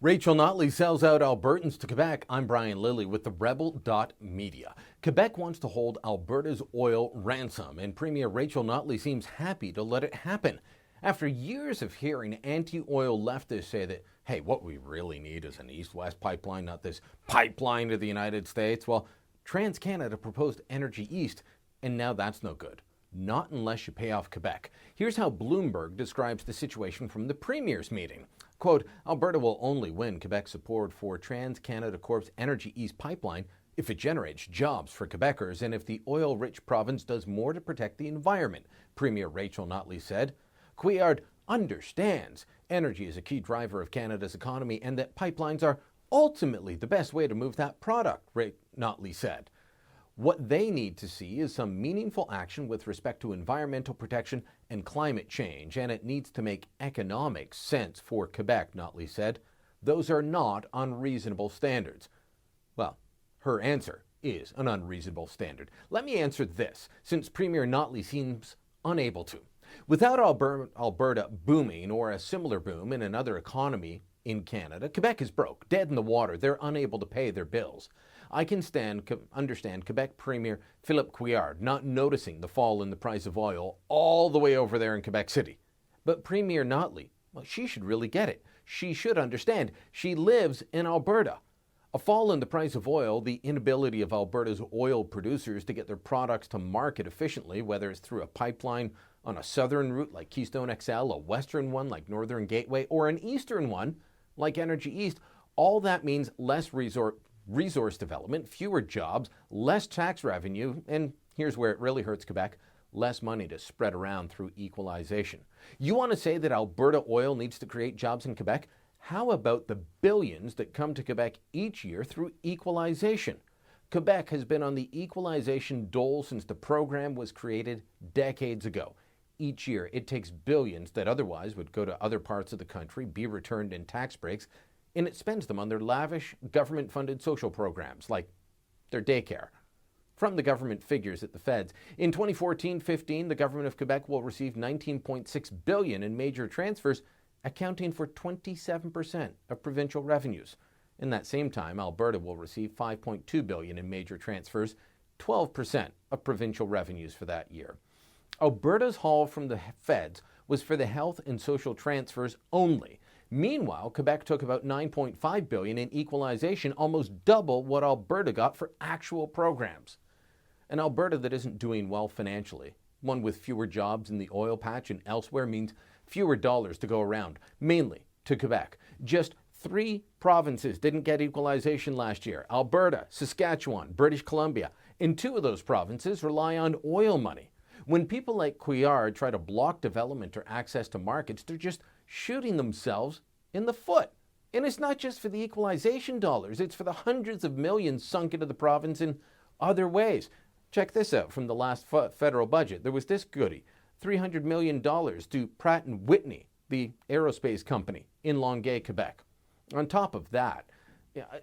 Rachel Notley sells out Albertans to Quebec. I'm Brian Lilley with TheRebel.Media. Quebec wants to hold Alberta's oil ransom, and Premier Rachel Notley seems happy to let it happen. After years of hearing anti-oil leftists say that, hey, what we really need is an east-west pipeline, not this pipeline to the United States. Well, TransCanada proposed Energy East, and now that's no good. Not unless you pay off Quebec. Here's how Bloomberg describes the situation from the Premier's meeting. Quote, Alberta will only win Quebec's support for TransCanada Corp's Energy East pipeline if it generates jobs for Quebecers and if the oil-rich province does more to protect the environment, Premier Rachel Notley said. Couillard understands energy is a key driver of Canada's economy and that pipelines are ultimately the best way to move that product, Notley said. What they need to see is some meaningful action with respect to environmental protection and climate change, and it needs to make economic sense for Quebec, Notley said. Those are not unreasonable standards. Well, her answer is an unreasonable standard. Let me answer this, since Premier Notley seems unable to. Without Alberta booming or a similar boom in another economy in Canada, Quebec is broke, dead in the water. They're unable to pay their bills. I can understand Quebec Premier Philippe Couillard not noticing the fall in the price of oil all the way over there in Quebec City. But Premier Notley, well, she should really get it. She should understand. She lives in Alberta. A fall in the price of oil, the inability of Alberta's oil producers to get their products to market efficiently, whether it's through a pipeline on a southern route like Keystone XL, a western one like Northern Gateway, or an eastern one like Energy East, all that means less resource development, fewer jobs, less tax revenue, and here's where it really hurts Quebec, less money to spread around through equalization. You want to say that Alberta oil needs to create jobs in Quebec? How about the billions that come to Quebec each year through equalization? Quebec has been on the equalization dole since the program was created decades ago. Each year, it takes billions that otherwise would go to other parts of the country, be returned in tax breaks, and it spends them on their lavish government-funded social programs, like their daycare. From the government figures at the feds, in 2014-15, the government of Quebec will receive $19.6 billion in major transfers, accounting for 27% of provincial revenues. In that same time, Alberta will receive $5.2 billion in major transfers, 12% of provincial revenues for that year. Alberta's haul from the feds was for the health and social transfers only. Meanwhile, Quebec took about $9.5 billion in equalization, almost double what Alberta got for actual programs. An Alberta that isn't doing well financially, one with fewer jobs in the oil patch and elsewhere, means fewer dollars to go around, mainly to Quebec. Just 3 provinces didn't get equalization last year: Alberta, Saskatchewan, British Columbia, and 2 of those provinces rely on oil money. When people like Couillard try to block development or access to markets, they're just shooting themselves in the foot. And it's not just for the equalization dollars, it's for the hundreds of millions sunk into the province in other ways. Check this out from the last federal budget. There was this goodie, $300 million to Pratt & Whitney, the aerospace company in Longueuil, Quebec. On top of that,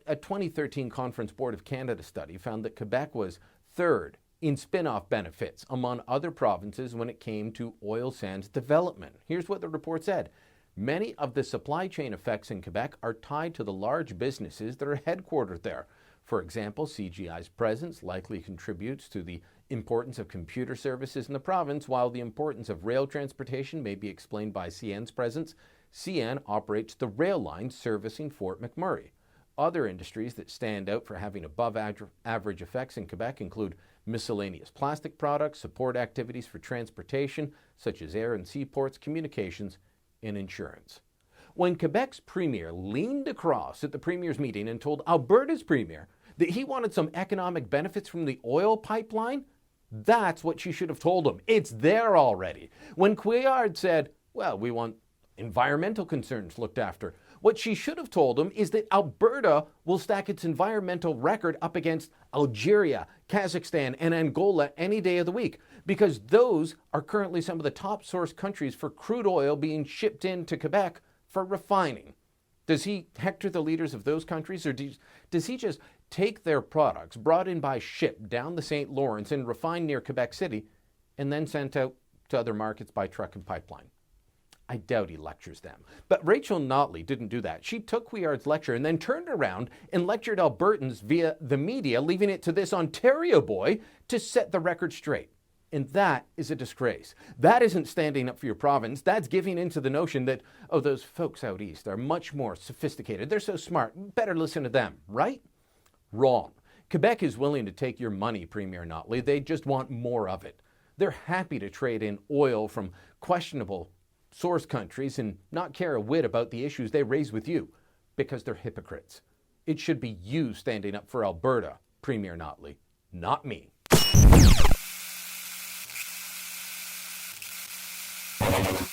a 2013 Conference Board of Canada study found that Quebec was 3rd in spin-off benefits among other provinces when it came to oil sands development. Here's what the report said. Many of the supply chain effects in Quebec are tied to the large businesses that are headquartered there. For example, CGI's presence likely contributes to the importance of computer services in the province, while the importance of rail transportation may be explained by CN's presence. CN operates the rail line servicing Fort McMurray. Other industries that stand out for having above average effects in Quebec include miscellaneous plastic products, support activities for transportation, such as air and seaports, communications, and insurance. When Quebec's premier leaned across at the premier's meeting and told Alberta's premier that he wanted some economic benefits from the oil pipeline, that's what she should have told him. It's there already. When Couillard said, well, we want environmental concerns looked after, what she should have told him is that Alberta will stack its environmental record up against Algeria, Kazakhstan, and Angola any day of the week, because those are currently some of the top source countries for crude oil being shipped into Quebec for refining. Does he hector the leaders of those countries, or does he just take their products brought in by ship down the St. Lawrence and refined near Quebec City and then sent out to other markets by truck and pipeline? I doubt he lectures them. But Rachel Notley didn't do that. She took Couillard's lecture and then turned around and lectured Albertans via the media, leaving it to this Ontario boy to set the record straight. And that is a disgrace. That isn't standing up for your province. That's giving into the notion that, oh, those folks out east are much more sophisticated. They're so smart. Better listen to them, right? Wrong. Quebec is willing to take your money, Premier Notley. They just want more of it. They're happy to trade in oil from questionable source countries and not care a whit about the issues they raise with you because they're hypocrites. It should be you standing up for Alberta, Premier Notley, not me. You